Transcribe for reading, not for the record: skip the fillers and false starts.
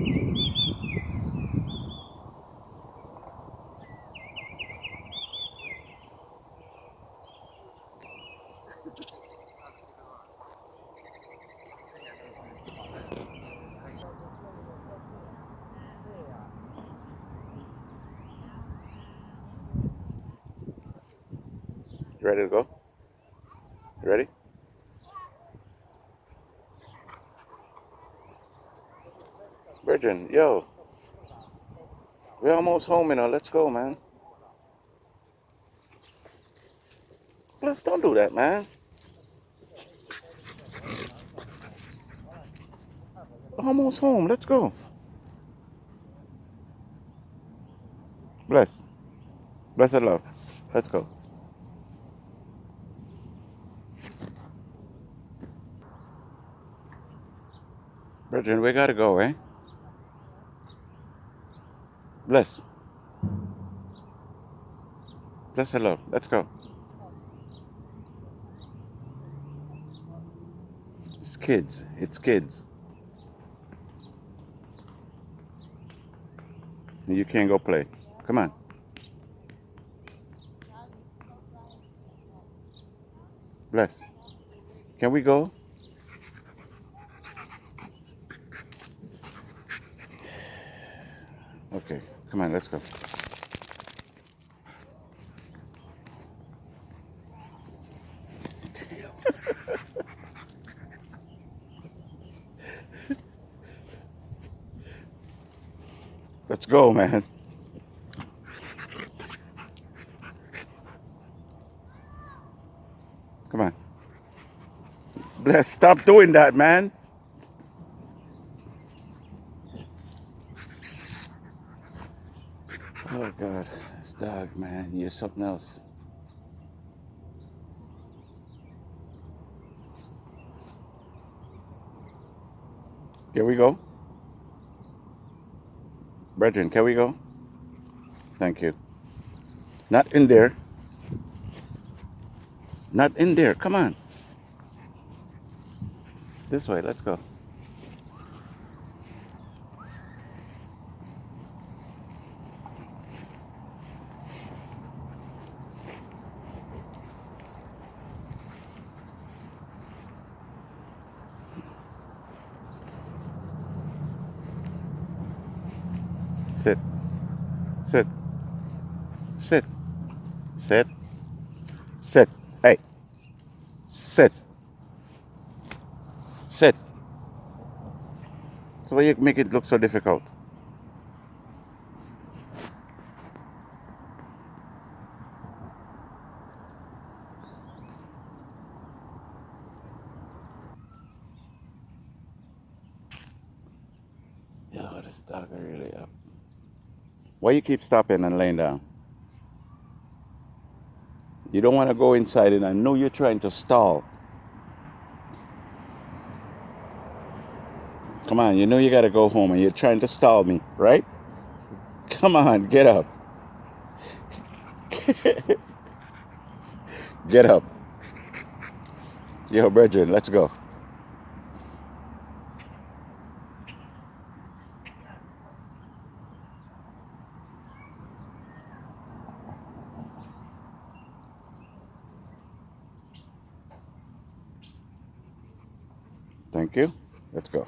You ready to go? You ready? Virgin, yo, we're almost home, you know. Let's go, man. Let's don't do that, man. Almost home. Let's go. Bless. Blessed love. Let's go. Virgin, we gotta go, eh? Bless. Blessed love. Let's go. It's kids. It's kids. You can't go play. Come on. Bless. Can we go? Okay. Come on, let's go. Let's go, man. Come on. Bless, stop doing that, man. Oh, God. This dog, man. You're something else. Can we go? Brethren, can we go? Thank you. Not in there. Not in there. Come on. This way. Let's go. Sit. Sit. Sit. Sit. Sit. Hey. Sit. Sit. So why you make it look so difficult? Yo, this dog are really up. Why you keep stopping and laying down? You don't want to go inside and I know you're trying to stall. Come on, you know you gotta go home and you're trying to stall me, right? Come on, get up. Get up. Yo, brethren, let's go. Thank you. Let's go.